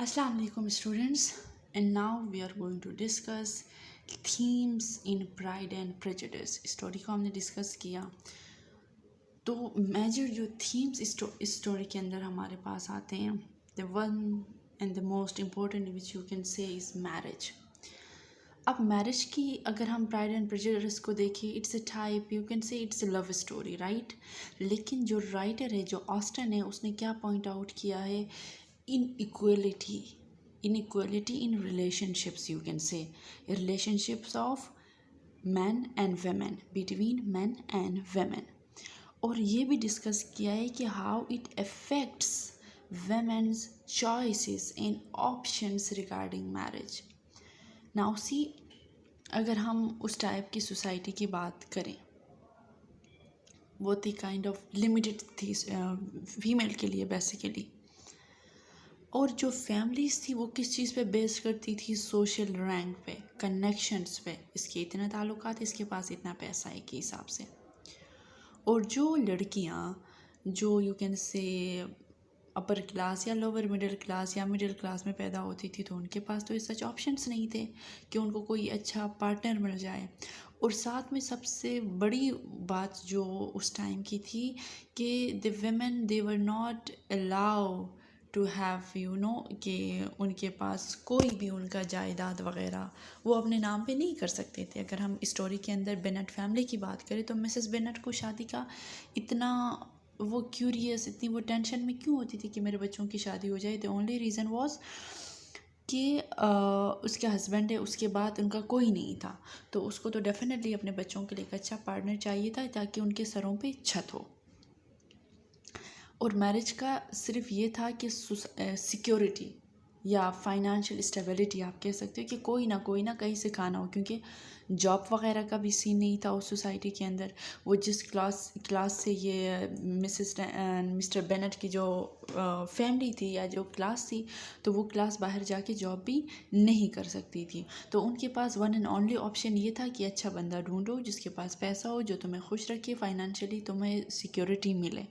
Assalamu alaikum students, and now we are going to discuss themes in Pride and Prejudice. Story को हमने discuss किया तो major जो themes story के अंदर हमारे पास आते हैं, the one and the most important which you can say is marriage. अब मैरिज की अगर हम प्राइड एंड प्रेजुडिस को देखें, it's a type, you can say it's a love story, right. लेकिन जो राइटर है, जो ऑस्टन है, उसने क्या पॉइंट आउट किया है, inequality in relationships, you can say relationships of men and women, between men and women. और ये भी डिस्कस किया है कि how it affects women's choices and options regarding marriage. Now see, अगर हम उस टाइप की सोसाइटी की बात करें, वो थी काइंड ऑफ लिमिटेड थी फीमेल के लिए बेसिकली. और जो फैमिलीज़ थी वो किस चीज़ पे बेस करती थी, सोशल रैंक पे, कनेक्शंस पे. इसके इतने ताल्लुकात, इसके पास इतना पैसा है के हिसाब से. और जो लड़कियां जो you can say upper class या लोअर मिडिल क्लास या मिडिल क्लास में पैदा होती थी, तो उनके पास तो सच ऑप्शंस नहीं थे कि उनको कोई अच्छा पार्टनर मिल जाए. और साथ में सबसे बड़ी बात जो उस टाइम की थी कि the women they were not allow to have कि उनके पास कोई भी उनका जायदाद वगैरह वो अपने नाम पे नहीं कर सकते थे. अगर हम स्टोरी के अंदर बेनेट फैमिली की बात करें तो मिसेस बेनेट को शादी का इतना वो क्यूरियस, इतनी वो टेंशन में क्यों होती थी कि मेरे बच्चों की शादी हो जाए. द ओनली रीज़न वॉज कि उसके हस्बैंड है, उसके बाद उनका कोई नहीं था, तो उसको तो डेफिनेटली अपने बच्चों के लिए एक अच्छा पार्टनर चाहिए था ताकि उनके सरों पे छत हो. और मैरिज का सिर्फ ये था कि सिक्योरिटी या फाइनेंशियल स्टेबिलिटी आप कह सकते हो कि कोई ना कहीं से खाना हो, क्योंकि जॉब वगैरह का भी सीन नहीं था उस सोसाइटी के अंदर. वो जिस क्लास से ये मिस्टर बेनेट की जो फैमिली थी या जो क्लास थी, तो वो क्लास बाहर जाके जॉब भी नहीं कर सकती थी. तो उनके पास वन एंड ओनली ऑप्शन ये था कि अच्छा बंदा ढूंढो जिसके पास पैसा हो, जो तुम्हें खुश रखे, फाइनेंशियली तुम्हें सिक्योरिटी मिले.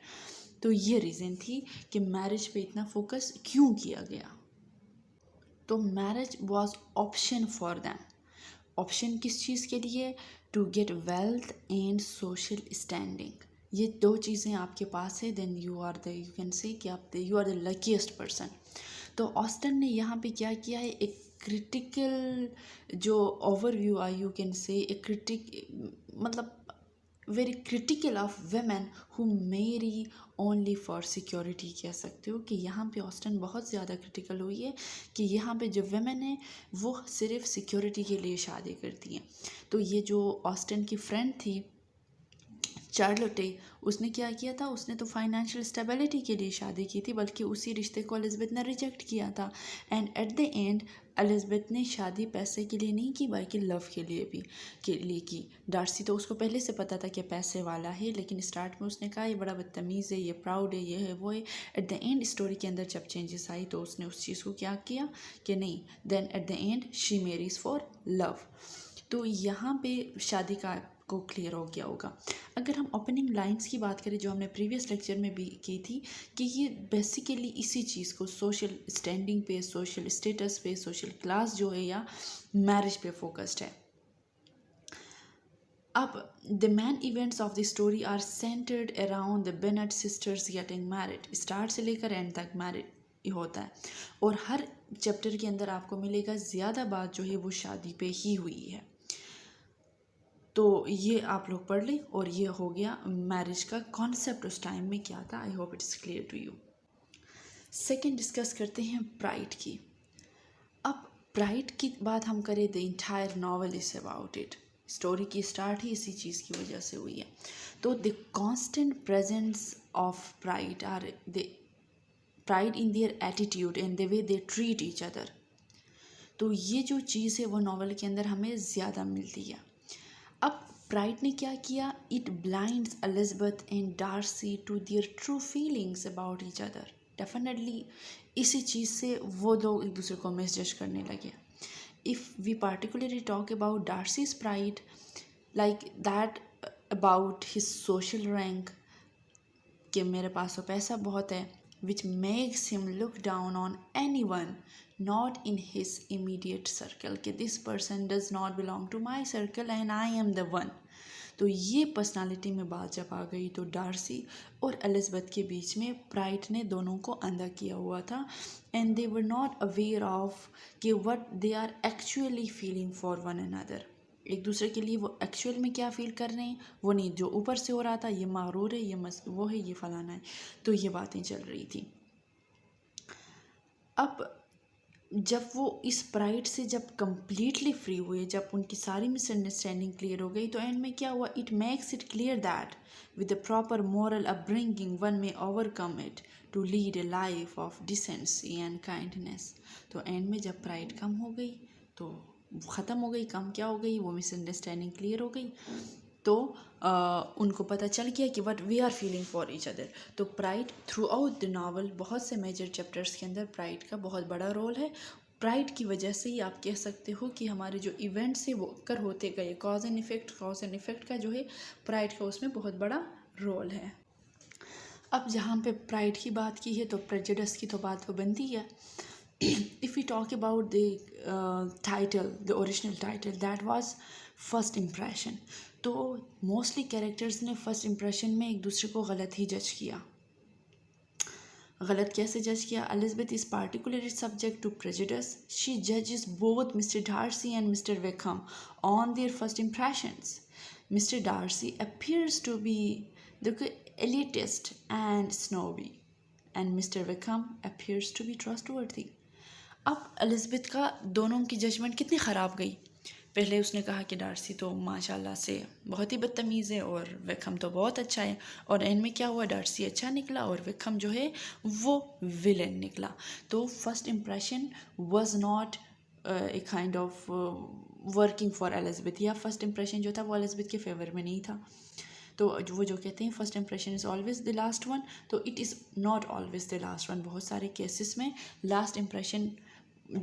तो ये रीज़न थी कि मैरिज पे इतना फोकस क्यों किया गया. तो marriage was option for them. Option किस चीज़ के लिए? To get wealth and social standing. ये दो चीज़ें आपके पास है, देन यू कैन से कि आप you are the luckiest person. तो ऑस्टन ने यहाँ पे क्या किया है, एक क्रिटिकल जो overview I, you can say मतलब very critical of women who मेरी ओनली फॉर सिक्योरिटी. कह सकते हो कि यहाँ पे ऑस्टन बहुत ज़्यादा क्रिटिकल हुई है कि यहाँ पे जो वेमेन है वो सिर्फ सिक्योरिटी के लिए शादी करती हैं. तो ये जो ऑस्टन की फ्रेंड थी चार्लोटे, उसने क्या किया था, उसने तो फाइनेंशियल स्टेबिलिटी के लिए शादी की थी, बल्कि उसी रिश्ते को एलिज़ाबेथ ने रिजेक्ट किया था. And eight the and Elizabeth ने शादी पैसे के लिए नहीं की बल्कि लव के लिए की. डार्सी तो उसको पहले से पता था कि पैसे वाला है, लेकिन स्टार्ट में उसने कहा ये बड़ा बदतमीज़ है, ये प्राउड है, ये है वो है. एट द एंड स्टोरी के अंदर जब चेंजेस आई तो उसने उस चीज़ को क्या किया कि नहीं, then at the end she marries for love. तो यहाँ पे शादी का को क्लियर हो गया होगा. अगर हम ओपनिंग लाइंस की बात करें जो हमने प्रीवियस लेक्चर में भी की थी, कि ये बेसिकली इसी चीज़ को सोशल स्टैंडिंग पे, सोशल स्टेटस पे, सोशल क्लास जो है या मैरिज पे फोकस्ड है. अब the main events of the story are centred around the Bennet sisters getting married. Start से लेकर एंड तक मैरिड होता है और हर चैप्टर के अंदर आपको मिलेगा ज़्यादा बात जो है वो शादी पे ही हुई है. तो ये आप लोग पढ़ लें और ये हो गया मैरिज का कॉन्सेप्ट उस टाइम में क्या था. I hope it's clear to you. Second discuss करते हैं प्राइड की. अब प्राइड की बात हम करें, the entire novel is about it. Story की स्टार्ट ही इसी चीज़ की वजह से हुई है. तो the constant presence of pride or the pride in their attitude and the way they treat each other. तो ये जो चीज़ है वो नॉवल के अंदर हमें ज़्यादा मिलती है. अब प्राइड ने क्या किया, it blinds Elizabeth and Darcy to their true feelings about each other. Definitely इसी चीज़ से वो लोग एक दूसरे को मिसजज करने लगे. If we particularly talk about Darcy's pride, like that about his social rank, कि मेरे पास तो पैसा बहुत है, which makes him look down on anyone not in his immediate circle, कि this person does not belong to my circle and I am the one. तो ये personality में बात जब आ गई तो डार्सी और एलिज़ाबेथ के बीच में प्राइड ने दोनों को अंधा किया हुआ था, and they were not aware of कि what they are actually feeling for one another. एक दूसरे के लिए वो एक्चुअल में क्या फील कर रहे हैं वो नहीं, जो ऊपर से हो रहा था ये मगरूर है, ये वो है, ये फलाना है, तो ये बातें चल रही थी। अब जब वो इस प्राइड से जब कम्प्लीटली फ्री हुए, जब उनकी सारी मिसअंडरस्टैंडिंग क्लियर हो गई, तो एंड में क्या हुआ, it makes it clear that with the proper moral upbringing one में overcome it to lead a life of decency and kindness. तो एंड में जब प्राइड कम हो गई तो ख़त्म हो गई, कम क्या हो गई, वो मिसअंडरस्टैंडिंग क्लियर हो गई, तो उनको पता चल गया कि what we are feeling for each other. तो pride throughout the novel, बहुत से मेजर चैप्टर्स के अंदर प्राइड का बहुत बड़ा रोल है। प्राइड की वजह से ही आप कह सकते हो कि हमारे जो इवेंट्स है वो कर होते गए, कॉज एंड इफ़ेक्ट का जो है प्राइड का उसमें बहुत बड़ा रोल है। अब जहाँ पे प्राइड की बात की है तो प्रेजुडिस की तो बात वो बनती है। If we talk about the title, the original title, that was first impression, तो मोस्टली कैरेक्टर्स ने फर्स्ट इम्प्रेशन में एक दूसरे को गलत ही जज किया। गलत कैसे जज किया? Elizabeth is particularly subject to prejudice, she जजेस both mister Darcy and mister Wickham on their first impressions. Mister Darcy appears to be the elitist and snobby, and Mr. Wickham appears to be trustworthy. अब Elizabeth का दोनों की judgement कितनी ख़राब गई। पहले उसने कहा कि डार्सी तो माशाल्लाह से बहुत ही बदतमीज़ है और विक्रम तो बहुत अच्छा है, और एंड में क्या हुआ, डार्सी अच्छा निकला और विक्रम जो है वो विलन निकला। तो first impression was not a kind of working for Elizabeth, या फर्स्ट इम्प्रेशन जो था वो एलिज़ाबेथ के फेवर में नहीं था। तो वो जो कहते हैं first impression is always the last one, तो it is not always the last one. बहुत सारे केसेस में लास्ट इम्प्रेशन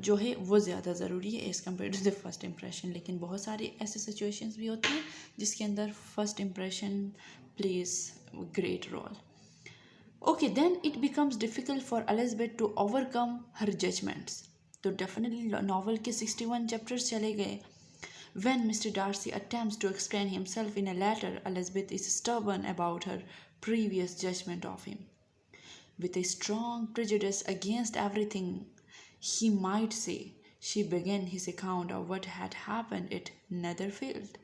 जो है वो ज़्यादा ज़रूरी है as compare to the first impression, लेकिन बहुत सारे ऐसे सिचुएशंस भी होती हैं जिसके अंदर first impression plays great role. Okay, then it becomes difficult for Elizabeth to overcome her judgements. तो डेफिनेटली नॉवल के 61 चैप्टर्स चले गए। When Mr. Darcy attempts to explain himself in a letter, Elizabeth is stubborn about her previous judgment of him. With a strong prejudice against everything he might say, she began his account of what had happened at Netherfield.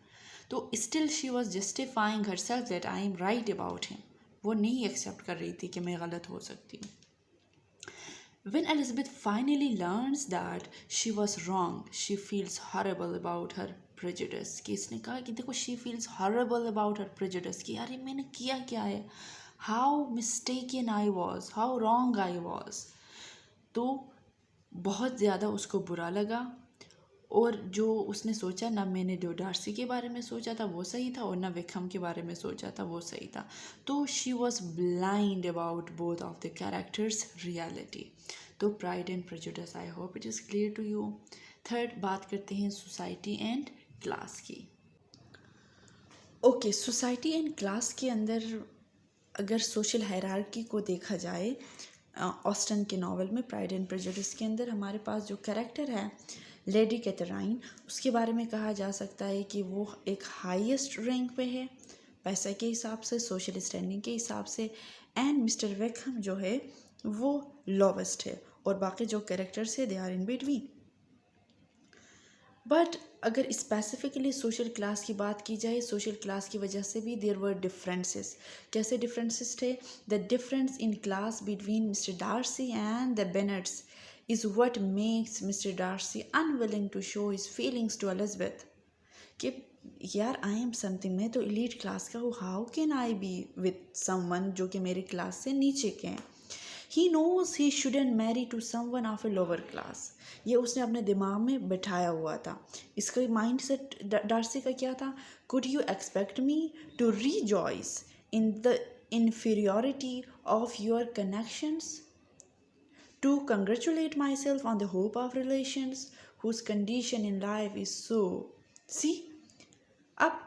तो still she was justifying herself that I am right about him. वो नहीं accept कर रही थी कि मैं गलत हो सकती हूँ। When Elizabeth finally learns that she was wrong, she feels horrible about her prejudice. कि इसने कहा कि देखो she feels horrible about her prejudice, कि यार मैंने किया क्या है, how mistaken I was, how wrong I was. तो बहुत ज़्यादा उसको बुरा लगा, और जो उसने सोचा ना मैंने जो डार्सी के बारे में सोचा था वो सही था और ना विक्रम के बारे में सोचा था वो सही था। तो she was blind about both of the characters reality. तो pride and prejudice, I hope it is clear to you. Third बात करते हैं सोसाइटी एंड क्लास की। ओके, सोसाइटी एंड क्लास के अंदर अगर सोशल हायरार्की को देखा जाए, ऑस्टन के नावल में प्राइड एंड प्रेजुडिस के अंदर हमारे पास जो कैरेक्टर है लेडी कैथराइन, उसके बारे में कहा जा सकता है कि वो एक हाईएस्ट रैंक पे है पैसे के हिसाब से, सोशल स्टैंडिंग के हिसाब से, एंड मिस्टर वेकहम जो है वो लोवेस्ट है, और बाकी जो कैरेक्टर्स है they are in between. But अगर स्पेसिफिकली सोशल क्लास की बात की जाए, सोशल क्लास की वजह से भी देयर वर डिफरेंसेस। कैसे डिफरेंसेस थे? The difference in class between mister Darcy and the Bennets is what makes Mr. Darcy unwilling to show his feelings to Elizabeth. कि यार आई एम समथिंग, मैं तो एलीट क्लास का हूँ, how can I be with someone जो कि मेरे class से नीचे के हैं। He knows he shouldn't marry to someone of a lower class, ये उसने अपने दिमाग में बिठाया हुआ था। इसका माइंड सेट डार्सी का क्या था? Could you expect me to rejoice in the inferiority of your connections, to congratulate myself on the hope of relations whose condition in life is so. See, अब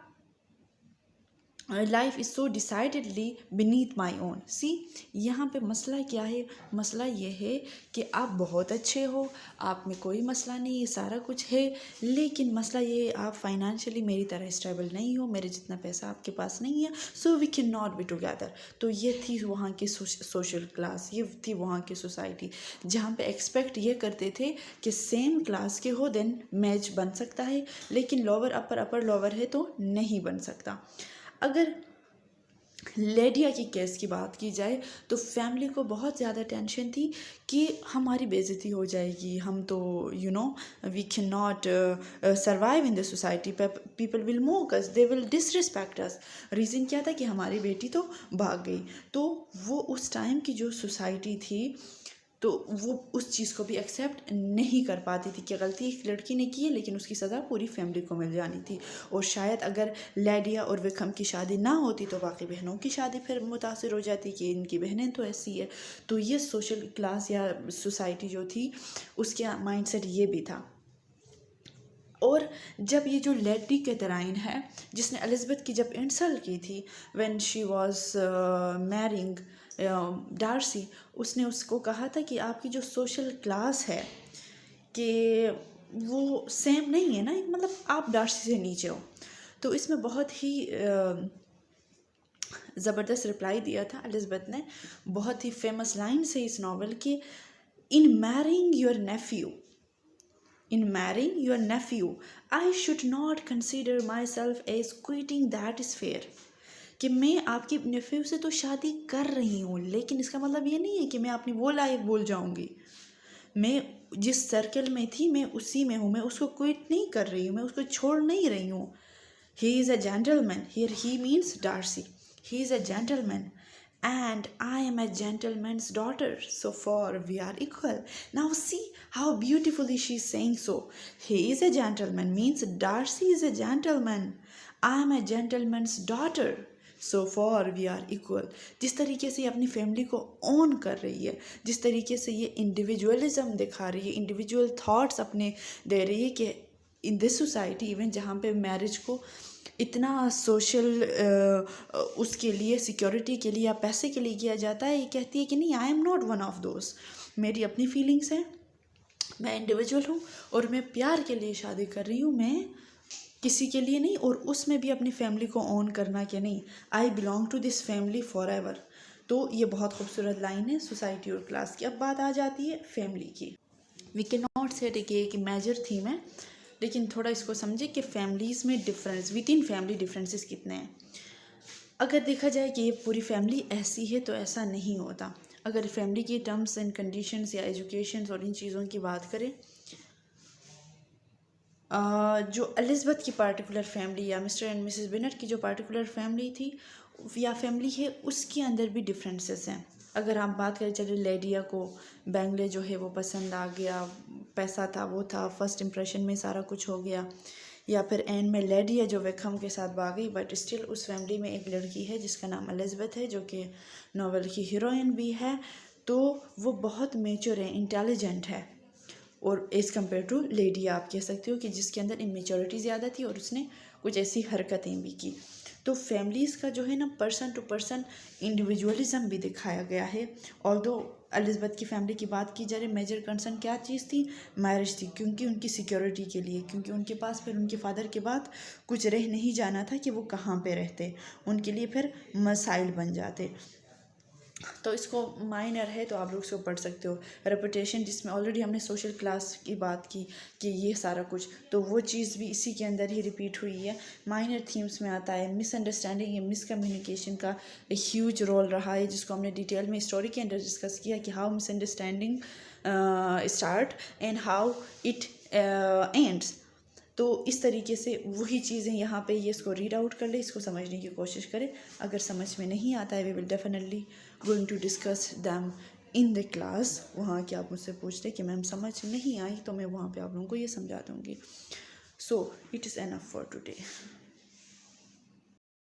life is so decidedly beneath my own. See, यहाँ पे मसला क्या है? मसला ये है कि आप बहुत अच्छे हो, आप में कोई मसला नहीं, ये सारा कुछ है, लेकिन मसला ये है आप फाइनेंशियली मेरी तरह स्टेबल नहीं हो, मेरे जितना पैसा आपके पास नहीं है, so we can not be together. तो ये थी वहाँ की सोशल क्लास, ये थी वहाँ की सोसाइटी, जहाँ पे एक्सपेक्ट ये करते थे कि सेम क्लास के हो देन मैच बन सकता है, लेकिन लोअर अपर अपर लोअर है तो नहीं बन सकता। अगर लेडिया की केस की बात की जाए तो फैमिली को बहुत ज़्यादा टेंशन थी कि हमारी बेइज्जती हो जाएगी, हम तो we can not survive in the society, people will mock us, they will disrespect us. Reason क्या था कि हमारी बेटी तो भाग गई। तो वो उस टाइम की जो सोसाइटी थी तो वो उस चीज़ को भी एक्सेप्ट नहीं कर पाती थी कि गलती एक लड़की ने की है लेकिन उसकी सज़ा पूरी फैमिली को मिल जानी थी। और शायद अगर लेडिया और विक्रम की शादी ना होती तो बाकी बहनों की शादी फिर मुतासिर हो जाती कि इनकी बहनें तो ऐसी है। तो ये सोशल क्लास या सोसाइटी जो थी उसके माइंडसेट ये भी था। और जब ये जो लेडी कैथराइन है जिसने एलिज़ाबेथ की जब इंसल्ट की थी when she was marrying Darcy, उसने उसको कहा था कि आपकी जो सोशल क्लास है कि वो सेम नहीं है ना, मतलब आप डार्सी से नीचे हो। तो इसमें बहुत ही ज़बरदस्त रिप्लाई दिया था एलिज़ाबेथ ने, बहुत ही फेमस लाइन से इस नावल की, in marrying your nephew, in marrying your nephew, I should not consider myself as quitting that sphere। कि मैं आपकी नेफ्यू से तो शादी कर रही हूँ लेकिन इसका मतलब ये नहीं है कि मैं अपनी वो लाइफ भूल जाऊँगी। मैं जिस सर्कल में थी मैं उसी में हूँ, मैं उसको क्विट नहीं कर रही हूँ, मैं उसको छोड़ नहीं रही हूँ। He is a gentleman. Here he means Darcy. He is a gentleman. And I am a gentleman's daughter. So far we are equal. Now see how beautifully she is saying so. He is a gentleman means Darcy is a gentleman. I am a gentleman's daughter. So for we are equal. जिस तरीके से ये अपनी family को on कर रही है, जिस तरीके से ये इंडिविजुअलिज्म दिखा रही है, इंडिविजुअल थॉट्स अपने दे रही है कि इन दिस सोसाइटी इवन जहाँ पे मैरिज को इतना सोशल उसके लिए सिक्योरिटी के लिए या पैसे के लिए किया जाता है, ये कहती है कि नहीं, I am not one of those. मेरी अपनी फीलिंग्स हैं, मैं इंडिविजुअल हूँ और मैं प्यार के लिए शादी कर रही हूँ, मैं किसी के लिए नहीं, और उसमें भी अपनी फैमिली को ऑन करना कि नहीं, I belong to this family forever. तो ये बहुत खूबसूरत लाइन है सोसाइटी और क्लास की। अब बात आ जाती है फैमिली की। वी कैन नॉट से कि मेजर थीम है, लेकिन थोड़ा इसको समझे कि फैमिलीज़ में difference, with in family differences कितने हैं। अगर देखा जाए कि ये पूरी फैमिली ऐसी है तो ऐसा नहीं होता। अगर फैमिली की टर्म्स एंड कंडीशंस या एजुकेशन और इन चीज़ों की बात करें, जो एलिज़ाबेथ की पार्टिकुलर फैमिली या मिस्टर एंड मिसेस बेनेट की जो पार्टिकुलर फैमिली थी या फैमिली है, उसके अंदर भी डिफरेंसेस हैं। अगर हम बात करें, चले लेडिया को बेंगले जो है वो पसंद आ गया, पैसा था वो था, फर्स्ट इम्प्रेशन में सारा कुछ हो गया, या फिर एंड में लेडिया जो विक्रम के साथ भाग गई, बट स्टिल उस फैमिली में एक लड़की है जिसका नाम एलिज़ाबेथ है जो कि नावल की हीरोइन भी है। तो वो बहुत मेच्योर है, इंटेलिजेंट है, और एज़ कम्पेयर टू लेडी आप कह सकते हो कि जिसके अंदर इमेच्योरिटी ज़्यादा थी और उसने कुछ ऐसी हरकतें भी की। तो फैमिलीज़ का जो है ना, पर्सन टू पर्सन इंडिविजुअलिज्म भी दिखाया गया है। ऑल्दो एलिज़ाबेथ की फैमिली की बात की जा रही, मेजर कंसर्न क्या चीज़ थी? मैरिज थी, क्योंकि उनकी सिक्योरिटी के लिए, क्योंकि उनके पास फिर उनके फादर के बाद कुछ रह नहीं जाना था कि वो कहाँ पे रहते, उनके लिए फिर मसाइल बन जाते। तो इसको माइनर है तो आप लोग इसको पढ़ सकते हो। रेपुटेशन, जिसमें ऑलरेडी हमने सोशल क्लास की बात की कि ये सारा कुछ, तो वो चीज़ भी इसी के अंदर ही रिपीट हुई है। माइनर थीम्स में आता है मिसअंडरस्टैंडिंग या मिसकम्युनिकेशन का ह्यूज रोल रहा है, जिसको हमने डिटेल में स्टोरी के अंदर डिस्कस किया कि how misunderstanding start and how it ends. तो इस तरीके से वही चीज़ें यहाँ पे ये इसको रीड आउट कर ले, इसको समझने की कोशिश करें। अगर समझ में नहीं आता है, we will definitely going to discuss them in the class. वहाँ के आप मुझसे पूछते कि मैम समझ नहीं आई, तो मैं वहाँ पे आप लोगों को ये समझा दूँगी। So it is enough for today.